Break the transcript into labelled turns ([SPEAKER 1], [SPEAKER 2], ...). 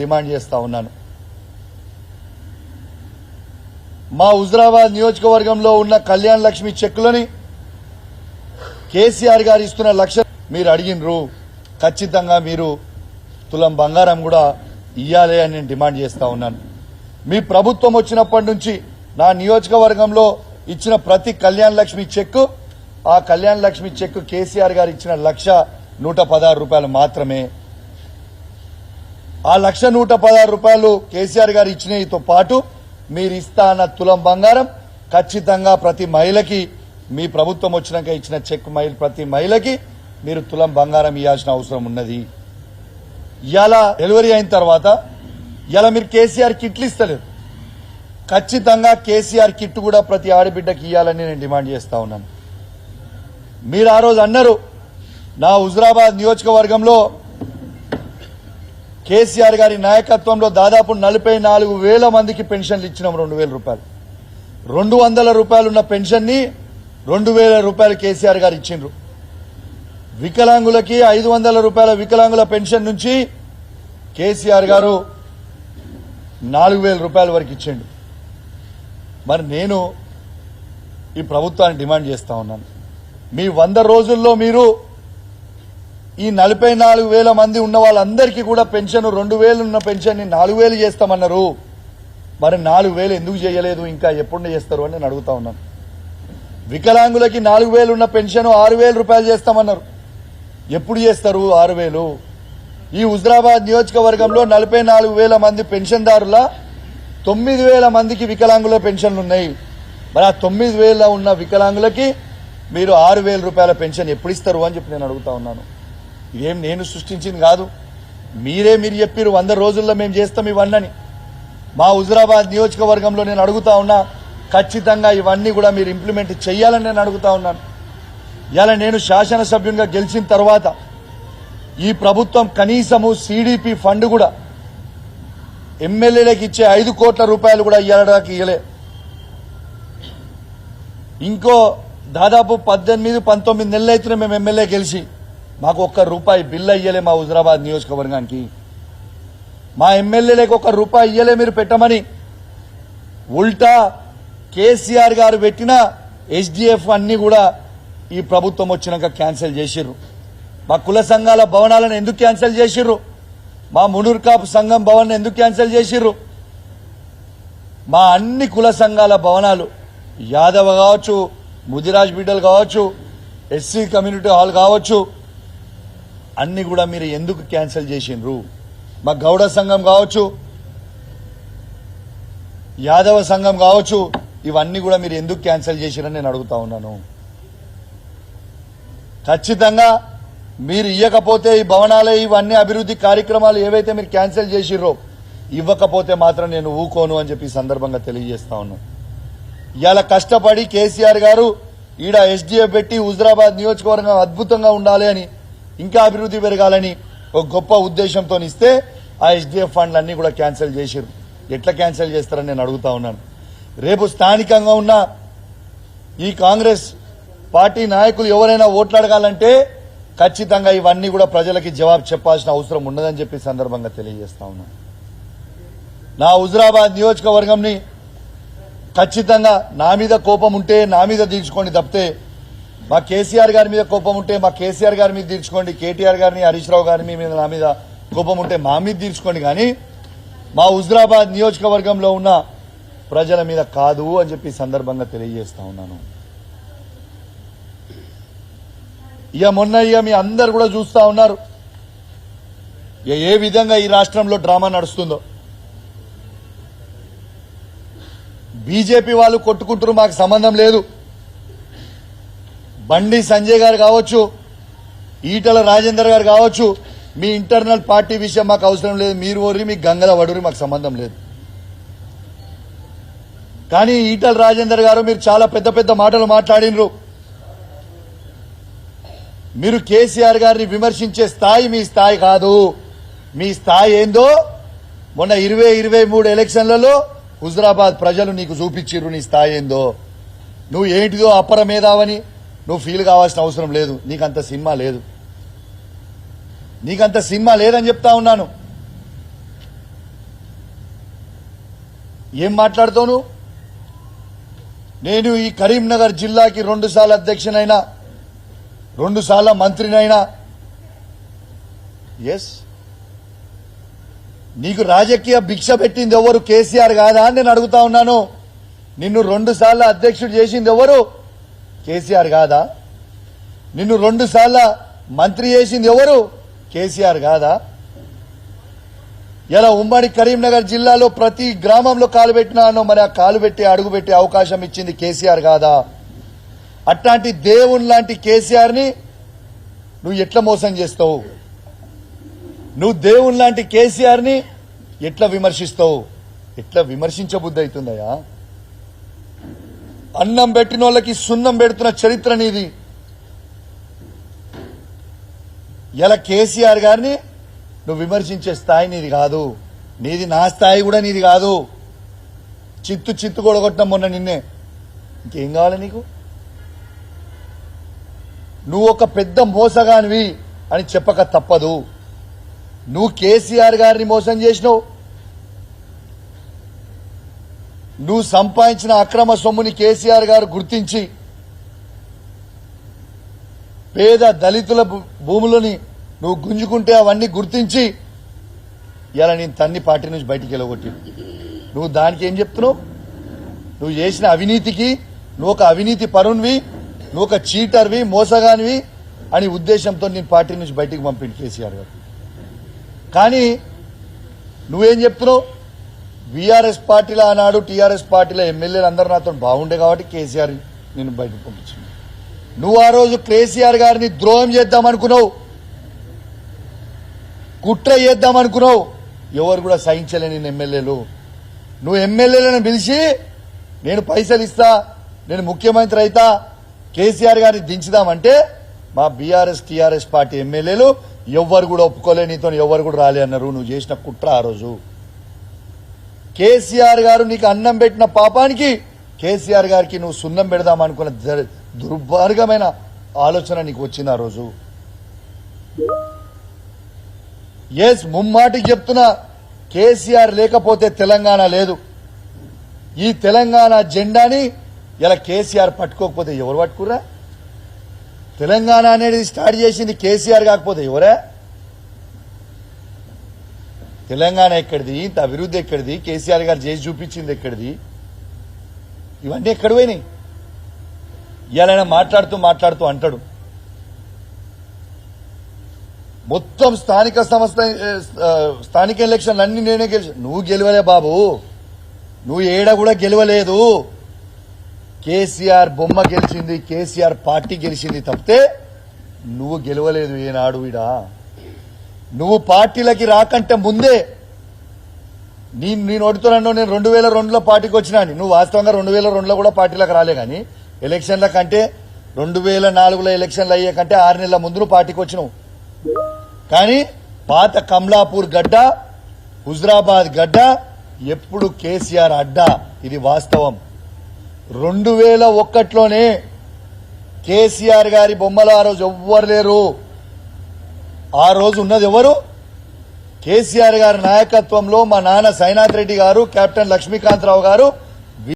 [SPEAKER 1] Demand చేస్తా ఉన్నాను. మా హుజరాబాద్ నియోజకవర్గంలో ఉన్న కళ్యాణ్ లక్ష్మి చెక్కులని కేసీఆర్ గారు ఇస్తున్న లక్ష మీరు అడిగినరు, ఖచ్చితంగా మీరు తులం బంగారం కూడా ఇయ్యాలి అని నేను డిమాండ్ చేస్తా ఉన్నాను. మీ ప్రభుత్వం వచ్చినప్పటి నుంచి నా నియోజకవర్గంలో ఇచ్చిన ప్రతి కళ్యాణ్ లక్ష్మి చెక్కు, ఆ కళ్యాణ్ లక్ష్మి చెక్కు కేసీఆర్ గారు ఇచ్చిన ₹1,116 మాత్రమే. ఆ ₹1,116 కేసీఆర్ గారు ఇచ్చినతో పాటు మీరు ఇస్తా అన్న తులం బంగారం ఖచ్చితంగా ప్రతి మహిళకి, మీ ప్రభుత్వం వచ్చినాక ఇచ్చిన చెక్ ప్రతి మహిళకి మీరు తులం బంగారం ఇవ్వాల్సిన అవసరం ఉన్నది. ఇవాళ డెలివరీ అయిన తర్వాత ఇలా మీరు కేసీఆర్ కిట్లు ఇస్తలేరు. ఖచ్చితంగా కేసీఆర్ కిట్ కూడా ప్రతి ఆడబిడ్డకి ఇవ్వాలని నేను డిమాండ్ చేస్తా ఉన్నాను. మీరు ఆ రోజు అన్నారు, నా హుజరాబాద్ నియోజకవర్గంలో కేసీఆర్ గారి నాయకత్వంలో దాదాపు 44,000 మందికి పెన్షన్లు ఇచ్చినాం. ₹2,000 ₹200 ఉన్న పెన్షన్ ని ₹2,000 కేసీఆర్ గారు ఇచ్చిండ్రు. వికలాంగులకి ₹500 వికలాంగుల పెన్షన్ నుంచి కేసీఆర్ గారు ₹4,000 వరకు ఇచ్చిండు. మరి నేను ఈ ప్రభుత్వాన్ని డిమాండ్ చేస్తా ఉన్నాను, మీ 100 రోజుల్లో మీరు ఈ 44,000 మంది ఉన్న వాళ్ళందరికీ కూడా పెన్షన్ 2,000 ఉన్న పెన్షన్ ని 4,000 చేస్తామన్నారు. మరి 4,000 ఎందుకు చేయలేదు, ఇంకా ఎప్పుడు చేస్తారు అని నేను అడుగుతా ఉన్నాను. వికలాంగులకి 4,000 ఉన్న పెన్షన్ ₹6,000 చేస్తామన్నారు. ఎప్పుడు చేస్తారు 6,000? ఈ హుజరాబాద్ నియోజకవర్గంలో 44,000 మంది పెన్షన్దారుల 9,000 మందికి వికలాంగుల పెన్షన్లు ఉన్నాయి. మరి ఆ 9,000 ఉన్న వికలాంగులకి మీరు ₹6,000 పెన్షన్ ఎప్పుడు ఇస్తారు అని చెప్పి నేను అడుగుతా ఉన్నాను. ఇదేం నేను సృష్టించింది కాదు, మీరు చెప్పారు 100 రోజుల్లో మేము చేస్తాం ఇవన్నీ. మా హుజరాబాద్ నియోజకవర్గంలో నేను అడుగుతా ఉన్నా, ఖచ్చితంగా ఇవన్నీ కూడా మీరు ఇంప్లిమెంట్ చేయాలని నేను అడుగుతా ఉన్నాను. ఇలా నేను శాసనసభ్యునిగా గెలిచిన తర్వాత ఈ ప్రభుత్వం కనీసము సిడిపి ఫండ్ కూడా ఎమ్మెల్యేలకు ఇచ్చే ₹5 కోట్ల కూడా ఇవ్వలే. ఇంకో దాదాపు 18-19 నెలలు అయితే మేము ఎమ్మెల్యే గెలిచి మాకు ₹1 బిల్లు ఇయ్యలే. మా హుజరాబాద్ నియోజకవర్గానికి మా ఎమ్మెల్యేలకు ₹1 ఇయ్యలే మీరు పెట్టమని. ఉల్టా కేసీఆర్ గారు పెట్టిన ఎస్డిఎఫ్ అన్ని కూడా ఈ ప్రభుత్వం వచ్చినాక క్యాన్సిల్ చేసిర్రు. మా కుల సంఘాల భవనాలను ఎందుకు క్యాన్సిల్ చేసిర్రు? మా మునూర్ కాపు సంఘం భవన్ ఎందుకు క్యాన్సిల్ చేసిర్రు? మా అన్ని కుల సంఘాల భవనాలు, యాదవ కావచ్చు, ముదిరాజ్ బిడ్డలు కావచ్చు, ఎస్సీ కమ్యూనిటీ హాల్ కావచ్చు, అన్ని కూడా మీరు ఎందుకు క్యాన్సిల్ చేసిండ్రు? మా గౌడ సంఘం కావచ్చు, యాదవ సంఘం కావచ్చు, ఇవన్నీ కూడా మీరు ఎందుకు క్యాన్సిల్ చేసిరని నేను అడుగుతా ఉన్నాను. ఖచ్చితంగా మీరు ఇవ్వకపోతే ఈ భవనాలే ఇవన్నీ అభివృద్ధి కార్యక్రమాలు ఏవైతే మీరు క్యాన్సిల్ చేసిర్రో ఇవ్వకపోతే మాత్రం నేను ఊకోను అని చెప్పి సందర్భంగా తెలియజేస్తా ఉన్నాను. ఇలా కష్టపడి కేసీఆర్ గారు ఈడ ఎస్డిఎఫ్ పెట్టి హుజరాబాద్ నియోజకవర్గం అద్భుతంగా ఉండాలి అని, ఇంకా అభివృద్ధి పెరగాలని ఒక గొప్ప ఉద్దేశంతో ఇస్తే ఆ ఎస్డిఎఫ్ ఫండ్లన్నీ కూడా క్యాన్సిల్ చేసిర్రు. ఎట్లా క్యాన్సిల్ చేస్తారని నేను అడుగుతా ఉన్నాను. రేపు స్థానికంగా ఉన్న ఈ కాంగ్రెస్ పార్టీ నాయకులు ఎవరైనా ఓట్లాడగాలంటే ఖచ్చితంగా ఇవన్నీ కూడా ప్రజలకి జవాబు చెప్పాల్సిన అవసరం ఉండదని చెప్పి సందర్భంగా తెలియజేస్తా ఉన్నాను. నా హుజరాబాద్ నియోజకవర్గంని ఖచ్చితంగా నా మీద కోపం ఉంటే నా మీద తీర్చుకోండి తప్పితే, మా కేసీఆర్ గారి మీద కోపం ఉంటే మా కేసీఆర్ గారి మీద తీర్చుకోండి, కేటీఆర్ గారిని హరీష్ రావు గారిని మీద నా మీద కోపం ఉంటే మా మీద తీర్చుకోండి, కానీ మా హుజరాబాద్ నియోజకవర్గంలో ఉన్న ప్రజల మీద కాదు అని చెప్పి సందర్భంగా తెలియజేస్తా ఉన్నాను. మొన్న మీ అందరు కూడా చూస్తా ఉన్నారు ఏ విధంగా ఈ రాష్ట్రంలో డ్రామా నడుస్తుందో. బీజేపీ వాళ్ళు కొట్టుకుంటారు, మాకు సంబంధం లేదు. బండి సంజయ్ గారు కావచ్చు, ఈటల రాజేందర్ గారు కావచ్చు, మీ ఇంటర్నల్ పార్టీ విషయం మాకు అవసరం లేదు. మీరు ఓరి మీ గంగల వడురి మాకు సంబంధం లేదు. కానీ ఈటల రాజేందర్ గారు మీరు చాలా పెద్ద పెద్ద మాటలు మాట్లాడినరు. మీరు కేసీఆర్ గారిని విమర్శించే స్థాయి మీ స్థాయి కాదు. మీ స్థాయి ఏందో మొన్న 2023 ఎలక్షన్లలో హుజరాబాద్ ప్రజలు నీకు చూపించిర్రు. నీ స్థాయి ఏందో, నువ్వు ఏంటిదో అపర మేధావని నువ్వు ఫీల్ కావాల్సిన అవసరం లేదు. నీకంత సినిమా లేదు, నీకంత సినిమా లేదని చెప్తా ఉన్నాను. ఏం మాట్లాడుతావు? నేను ఈ కరీంనగర్ జిల్లాకి 2 సార్లు అధ్యక్షునైనా, 2 సార్లు మంత్రినైనా. ఎస్, నీకు రాజకీయ భిక్ష పెట్టింది ఎవరు? కేసీఆర్ కాదా అని నేను అడుగుతా ఉన్నాను. నిన్ను 2 సార్లు అధ్యక్షుడు చేసింది ఎవరు? కేసీఆర్ కాదా? నిన్ను 2 సార్లు మంత్రి చేసింది ఎవరు? కేసీఆర్ కాదా? ఇలా ఉమ్మడి కరీంనగర్ జిల్లాలో ప్రతి గ్రామంలో కాలు పెట్టినానో మరి ఆ కాలు పెట్టి అడుగు పెట్టే అవకాశం ఇచ్చింది కేసీఆర్ కాదా? అట్లాంటి దేవుని లాంటి కేసీఆర్ ని నువ్వు ఎట్లా మోసం చేస్తావు? నువ్వు దేవుని లాంటి కేసీఆర్ ని ఎట్లా విమర్శిస్తావు? ఎట్లా విమర్శించబుద్ధి అవుతుందయా? అన్నం పెట్టిన వాళ్ళకి సున్నం పెడుతున్న చరిత్ర నీది. ఇలా కేసీఆర్ గారిని నువ్వు విమర్శించే స్థాయి నీది కాదు. నీది నా స్థాయి కూడా నీది కాదు. చిత్తు కొడగొట్టిన మొన్న నిన్నే. ఇంకేం కావాలి నీకు? నువ్వు ఒక పెద్ద మోసగానివి అని చెప్పక తప్పదు. నువ్వు కేసీఆర్ గారిని మోసం చేసినావు. నువ్వు సంపాదించిన అక్రమ సొమ్ముని కేసీఆర్ గారు గుర్తించి పేద దళితుల భూములని నువ్వు గుంజుకుంటే అవన్నీ గుర్తించి ఇలా నేను తన్ని పార్టీ నుంచి బయటికి వెళ్ళగొట్టి నువ్వు దానికి ఏం చెప్తున్నావు? నువ్వు చేసిన అవినీతికి నువ్వు ఒక అవినీతి పరునివి, నువ్వు ఒక చీటర్వి, మోసగానివి అని ఉద్దేశంతో నేను పార్టీ నుంచి బయటికి పంపింది కేసీఆర్ గారు. కానీ నువ్వేం చెప్తున్నావు? బీఆర్ఎస్ పార్టీలో ఆనాడు టీఆర్ఎస్ పార్టీలో ఎమ్మెల్యేలు అందరూ నాతో బాగుండే కాబట్టి కేసీఆర్ నేను బయటకు పంపించింది. నువ్వు ఆ రోజు కేసీఆర్ గారిని ద్రోహం చేద్దామనుకున్నావు, కుట్ర చేద్దామనుకున్నావు. ఎవరు కూడా సహించలేని ఎమ్మెల్యేలు. నువ్వు ఎమ్మెల్యేలను పిలిచి నేను పైసలు ఇస్తా, నేను ముఖ్యమంత్రి అయితా, కేసీఆర్ గారిని దించుదామంటే మా బీఆర్ఎస్ టీఆర్ఎస్ పార్టీ ఎమ్మెల్యేలు ఎవ్వరు కూడా ఒప్పుకోలే, నీతో ఎవరు కూడా రాలే అన్నారు. నువ్వు చేసిన కుట్ర ఆ రోజు. కేసీఆర్ గారు నీకు అన్నం పెట్టిన పాపానికి కేసీఆర్ గారికి నువ్వు సున్నం పెడదామనుకున్న దుర్మార్గమైన ఆలోచన నీకు వచ్చింది ఆ రోజు. ఎస్, ముమ్మాటికి చెప్తున్నా, కేసీఆర్ లేకపోతే తెలంగాణ లేదు. ఈ తెలంగాణ జెండాని ఇలా కేసీఆర్ పట్టుకోకపోతే ఎవరు పట్టుకురా? తెలంగాణ అనేది స్టార్ట్ చేసింది కేసీఆర్ కాకపోతే ఎవరా? తెలంగాణ ఎక్కడిది? ఇంత అభివృద్ధి ఎక్కడిది? కేసీఆర్ గారు చేసి చూపించింది ఎక్కడిది? ఇవన్నీ ఎక్కడ పోయినాయి? ఇవాళ మాట్లాడుతూ అంటాడు మొత్తం స్థానిక ఎలక్షన్లు అన్ని నేనే గెలిచా. నువ్వు గెలవలే బాబు, నువ్వు ఏడ కూడా గెలవలేదు. కేసీఆర్ బొమ్మ గెలిచింది, కేసీఆర్ పార్టీ గెలిచింది తప్పితే నువ్వు గెలవలేదు ఏనాడు. ఈడా నువ్వు పార్టీలకి రాకంటే ముందే నేను ఓడుతున్నాను. నేను 2002లో పార్టీకి వచ్చినా. నువ్వు వాస్తవంగా 2002లో కూడా పార్టీలకు రాలే. కానీ ఎలక్షన్ల కంటే 2004లో ఎలక్షన్లు అయ్యే కంటే 6 నెలల ముందు నువ్వు పార్టీకి వచ్చినావు. కానీ పాత కమలాపూర్ గడ్డ, హుజరాబాద్ గడ్డ ఎప్పుడు కేసీఆర్ అడ్డా. ఇది వాస్తవం. 2001లోనే కేసీఆర్ గారి బొమ్మలు ఆ రోజు ఎవ్వరు లేరు. ఆ రోజు ఉన్నది ఎవరు? కేసీఆర్ గారి నాయకత్వంలో మా నాన్న సైనాథ్ రెడ్డి గారు, కెప్టెన్ లక్ష్మీకాంతరావు గారు